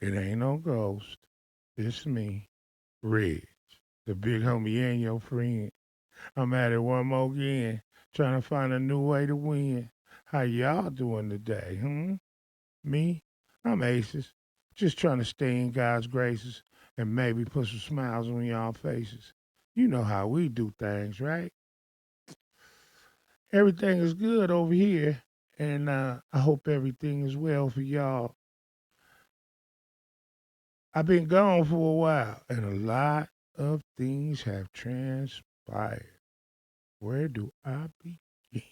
It ain't no ghost. It's me, Reg, the big homie and your friend. I'm at it one more again, trying to find a new way to win. How y'all doing today, Me? I'm Aces. Just trying to stay in God's graces and maybe put some smiles on y'all faces. You know how we do things, right? Everything is good over here, and I hope everything is well for y'all. I've been gone for a while, and a lot of things have transpired. Where do I begin?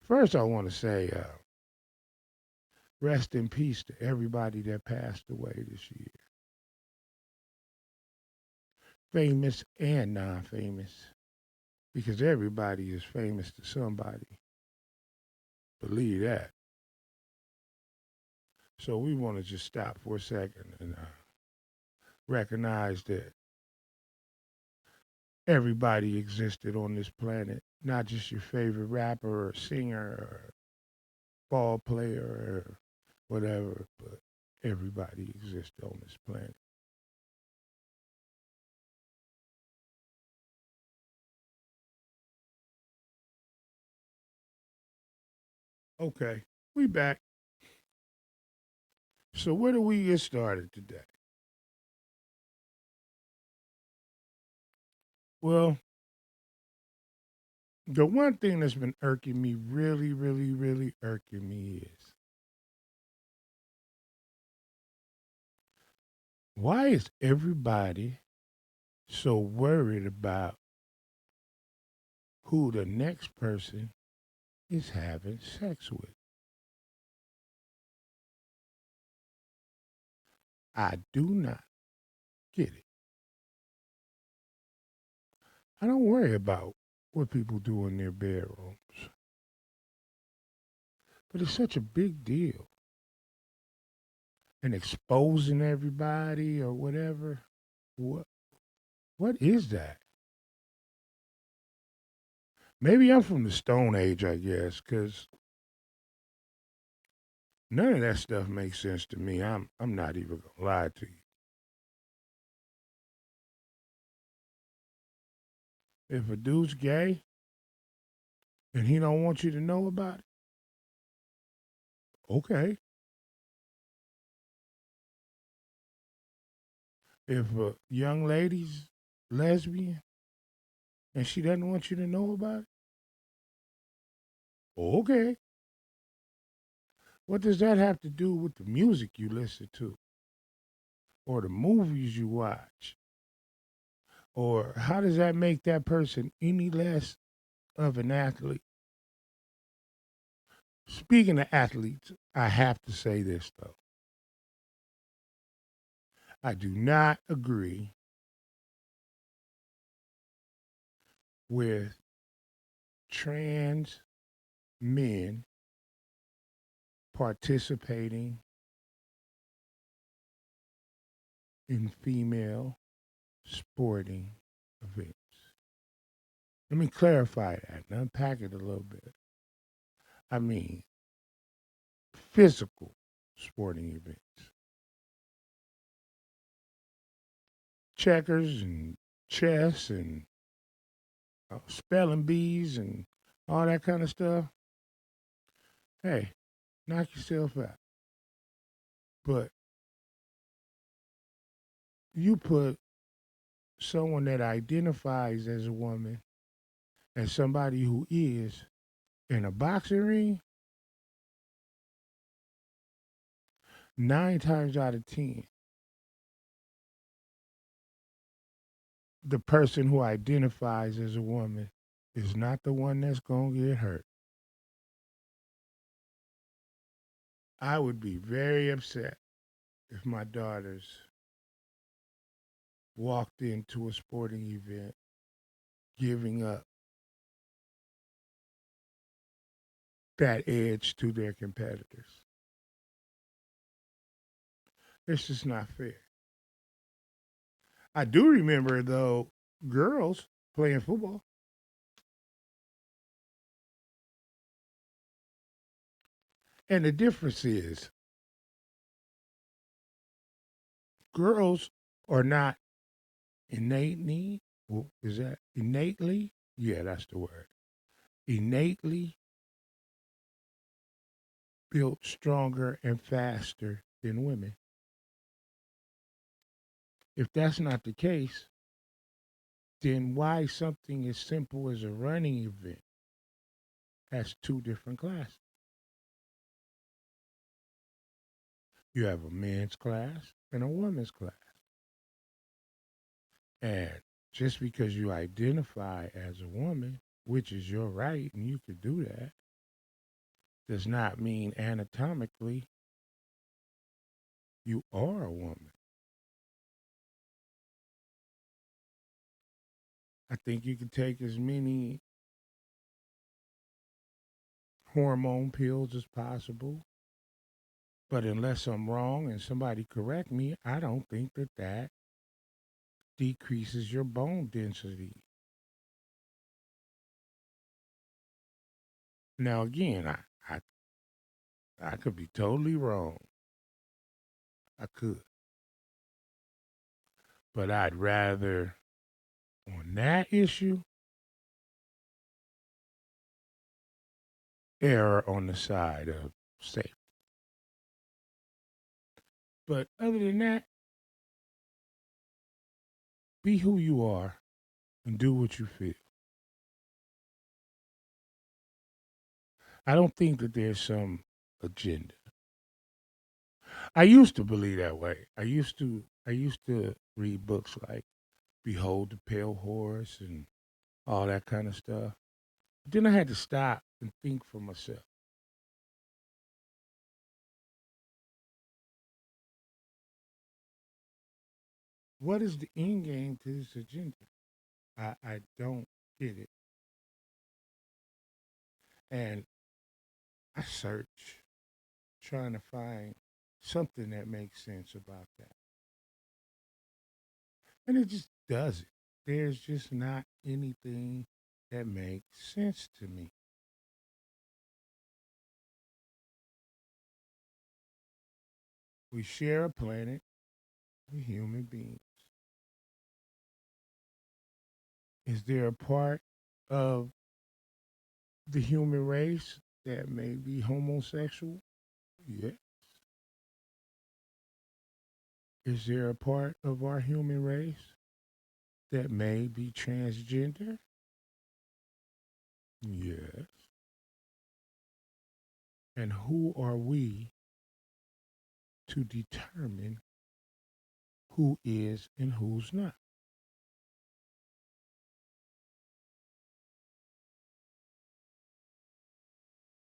First, I want to say rest in peace to everybody that passed away this year, famous and non famous, because everybody is famous to somebody. Believe that. So, we want to just stop for a second and recognize that everybody existed on this planet, not just your favorite rapper or singer or ball player or whatever, but everybody exists on this planet. Okay, we back. So where do we get started today? Well, the one thing that's been irking me, really, really, really irking me is why is everybody so worried about who the next person is having sex with? I do not get it. I don't worry about what people do in their bedrooms, but it's such a big deal. And exposing everybody or whatever. What what is that? Maybe I'm from the Stone Age, I guess, because none of that stuff makes sense to me. I'm not even gonna lie to you. If a dude's gay and he don't want you to know about it, okay. If a young lady's lesbian and she doesn't want you to know about it, okay. What does that have to do with the music you listen to or the movies you watch? Or how does that make that person any less of an athlete? Speaking of athletes, I have to say this though. I do not agree with trans men participating in female sporting events. Let me clarify that and unpack it a little bit. I mean, physical sporting events, checkers and chess and spelling bees and all that kind of stuff. Hey, knock yourself out. But you put someone that identifies as a woman and somebody who is in a boxing ring, 9 times out of 10, the person who identifies as a woman is not the one that's going to get hurt. I would be very upset if my daughters walked into a sporting event giving up that edge to their competitors. It's just not fair. I do remember, though, girls playing football. And the difference is girls are not innately, well, is that innately? Yeah, that's the word. Innately built stronger and faster than women. If that's not the case, then why something as simple as a running event has two different classes? You have a men's class and a women's class. And just because you identify as a woman, which is your right and you could do that, does not mean anatomically you are a woman. I think you can take as many hormone pills as possible, but unless I'm wrong and somebody correct me, I don't think that that decreases your bone density. Now, again, I could be totally wrong. I could. But I'd rather, on that issue, err on the side of safe. But other than that, be who you are and do what you feel. I don't think that there's some agenda. I used to believe that way. I used to read books like Behold the Pale Horse and all that kind of stuff. But then I had to stop and think for myself. What is the end game to this agenda? I don't get it. And I search trying to find something that makes sense about that. And it just doesn't. There's just not anything that makes sense to me. We share a planet with human beings. Is there a part of the human race that may be homosexual? Yeah. Is there a part of our human race that may be transgender? Yes. And who are we to determine who is and who's not?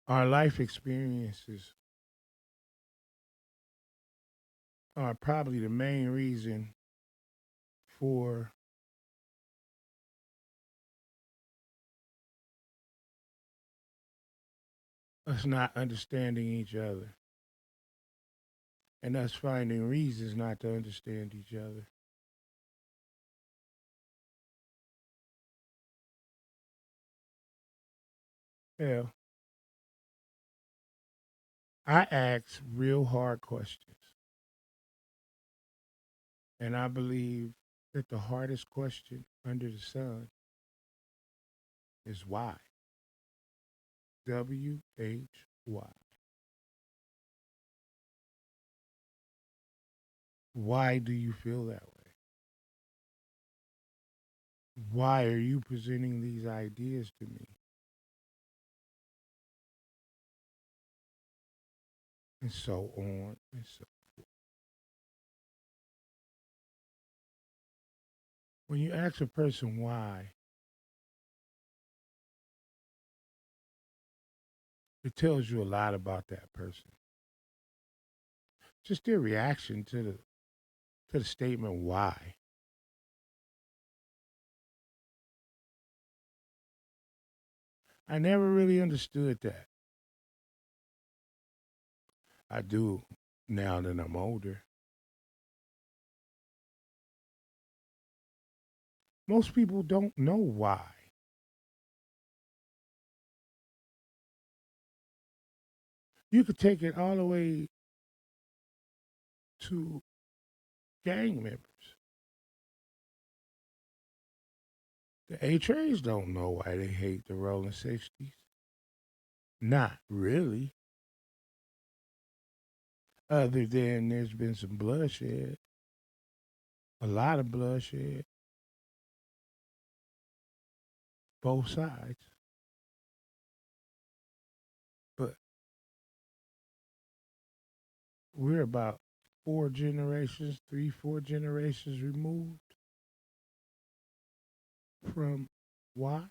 Our life experiences are probably the main reason for us not understanding each other and us finding reasons not to understand each other. Hell, I ask real hard questions, and I believe that the hardest question under the sun is why. WHY. Why do you feel that way? Why are you presenting these ideas to me? And so on and so. When you ask a person why, it tells you a lot about that person. Just their reaction to the statement why. I never really understood that. I do now that I'm older. Most people don't know why. You could take it all the way to gang members. The A-Trays don't know why they hate the Rolling 60s. Not really. Other than there's been some bloodshed, a lot of bloodshed, both sides. But we're about 4 generations, 3, 4 generations removed from why?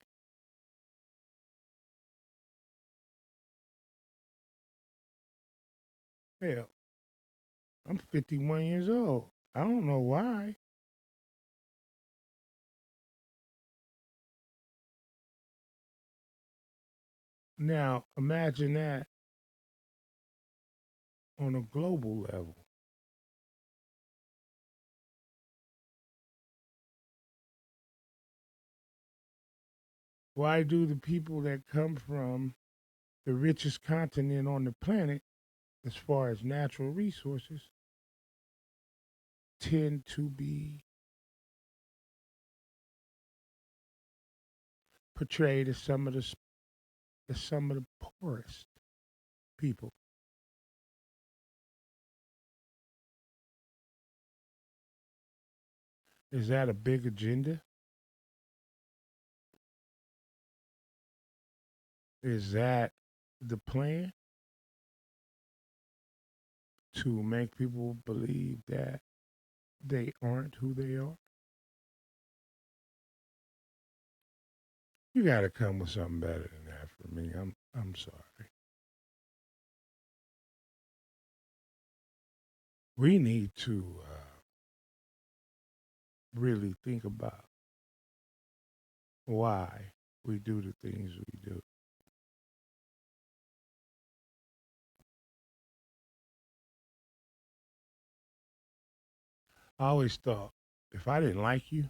Hell, I'm 51 years old. I don't know why. Now, imagine that on a global level. Why do the people that come from the richest continent on the planet, as far as natural resources, tend to be portrayed as some of the poorest people? Is that a big agenda? Is that the plan to make people believe that they aren't who they are? You got to come with something better than that for me. I'm sorry. We need to really think about why we do the things we do. I always thought if I didn't like you,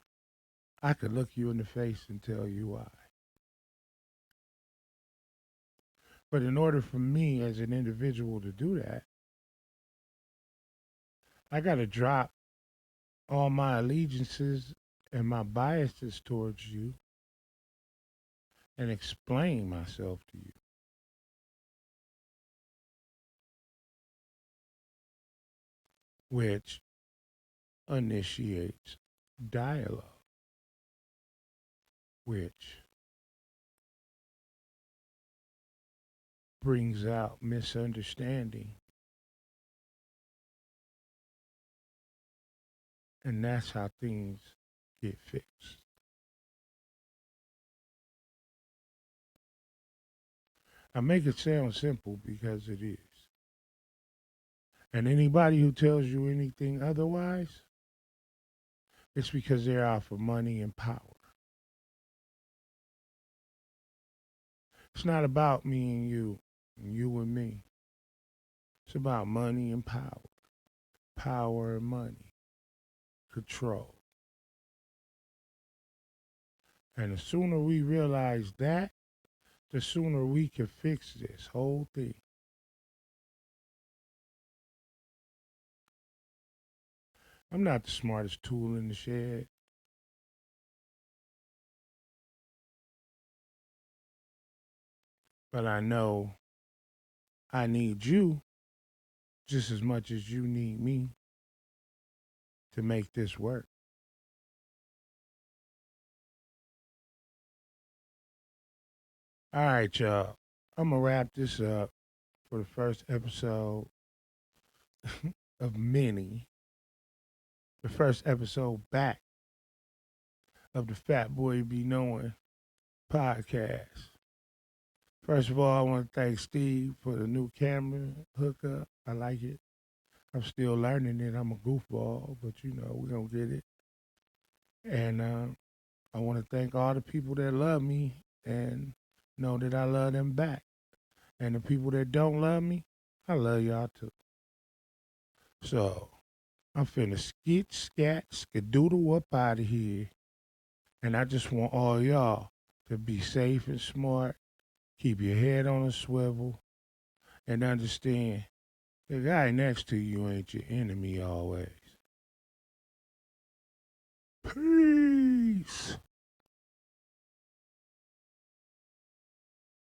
I could look you in the face and tell you why. But in order for me as an individual to do that, I got to drop all my allegiances and my biases towards you and explain myself to you, which initiates dialogue, which brings out misunderstanding. And that's how things get fixed. I make it sound simple because it is. And anybody who tells you anything otherwise, it's because they're out for money and power. It's not about me and you and me. It's about money and power, power and money, control. And the sooner we realize that, the sooner we can fix this whole thing. I'm not the smartest tool in the shed, but I know I need you just as much as you need me to make this work. All right, y'all. I'm going to wrap this up for the first episode of many, the first episode back of the Fat Boy Be Knowin podcast. First of all, I want to thank Steve for the new camera hookup. I like it. I'm still learning it. I'm a goofball, but we're going to get it. And I want to thank all the people that love me and know that I love them back. And the people that don't love me, I love y'all too. So I'm finna skit, scat, skadoodle up out of here. And I just want all y'all to be safe and smart. Keep your head on a swivel and understand the guy next to you ain't your enemy always. Peace.